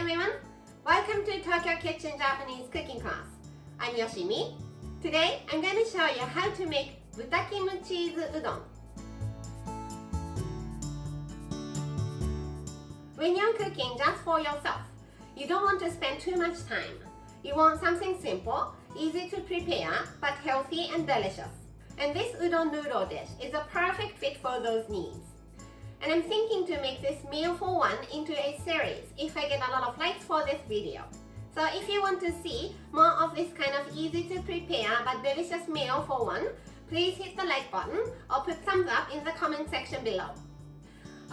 everyone! Welcome to Tokyo Kitchen Japanese cooking class. I'm Yoshimi. Today I'm going to show you how to make Pork Kimchi Cheese Udon. When you're cooking just for yourself, you don't want to spend too much time. You want something simple, easy to prepare, but healthy and delicious. And this udon noodle dish is a perfect fit for those needs. And I'm thinking to make this meal for one into a series if I get a lot of likes for this video. So if you want to see more of this kind of easy to prepare but delicious meal for one, please hit the like button or put thumbs up in the comment section below.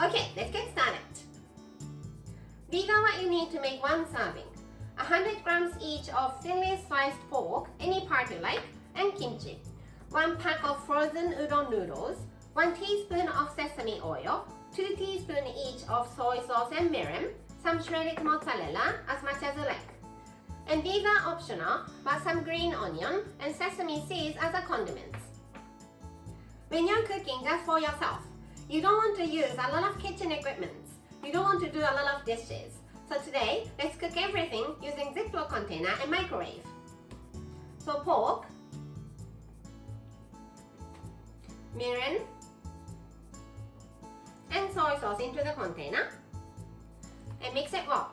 Okay, let's get started. These are what you need to make one serving. 100 grams each of thinly sliced pork, any part you like, and kimchi. 1 pack of frozen udon noodles, 1 teaspoon of sesame oil, 2 teaspoons each of soy sauce and mirin, some shredded mozzarella, as much as you like. And these are optional, but some green onion and sesame seeds as a condiments. When you're cooking just for yourself, you don't want to use a lot of kitchen equipment. You don't want to do a lot of dishes. So today, let's cook everything using Ziploc container and microwave. So pork, mirin, and soy sauce into the container and mix it well.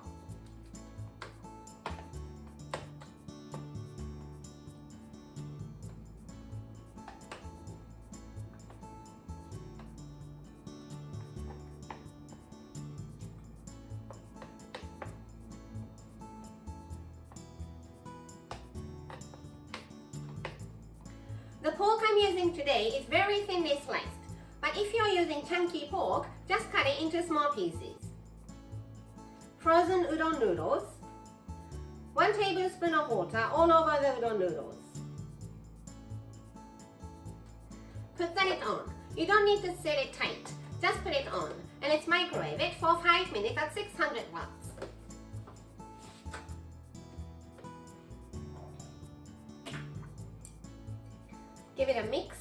The pork I'm using today is very thinly sliced, but if you're using chunky pork, just cut it into small pieces. Frozen udon noodles, 1 tablespoon of water all over the udon noodles. Put the lid on. You don't need to seal it tight, just put it on and let's microwave it for 5 minutes at 600 watts. Give it a mix.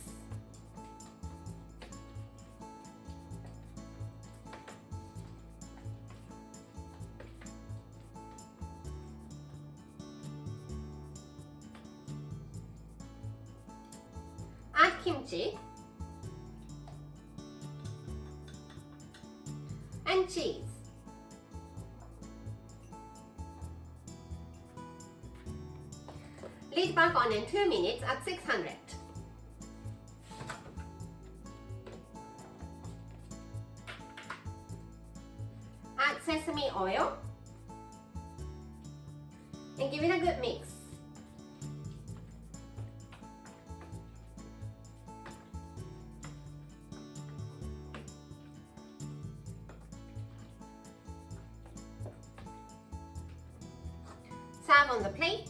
Add kimchi and cheese. Lid back on in 2 minutes at 600. Add sesame oil and give it a good mix. Serve on the plate.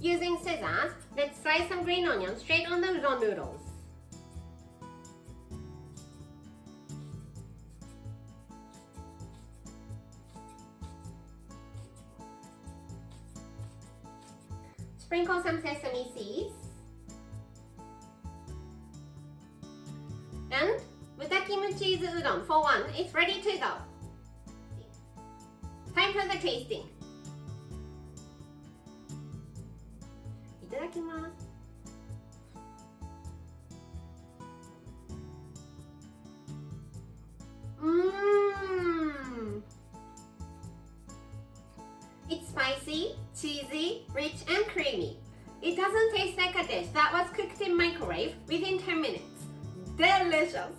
Using scissors, let's slice some green onions straight on the udon noodles. Sprinkle some sesame seeds. And Pork Kimchi Cheese Udon for one is ready to go. Time for the tasting. いただきます。It's spicy, cheesy, rich and creamy. It doesn't taste like a dish that was cooked in microwave within 10 minutes. Delicious!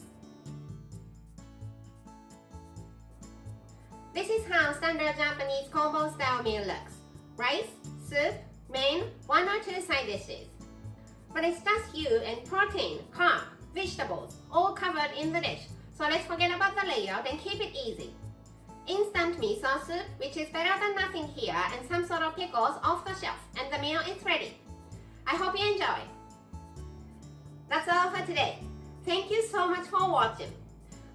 This is how standard Japanese combo style meal looks. Rice, soup, main, 1 or 2 side dishes. But it's just you and protein, carb, vegetables, all covered in the dish. So let's forget about the layout and keep it easy. Instant miso soup, which is better than nothing here, and some sort of pickles off the shelf, and the meal is ready. I hope you enjoy. That's all for today. Thank you so much for watching.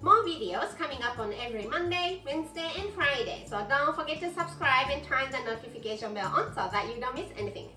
More videos coming up on every Monday, Wednesday, and Friday. So don't forget to subscribe and turn the notification bell on so that you don't miss anything.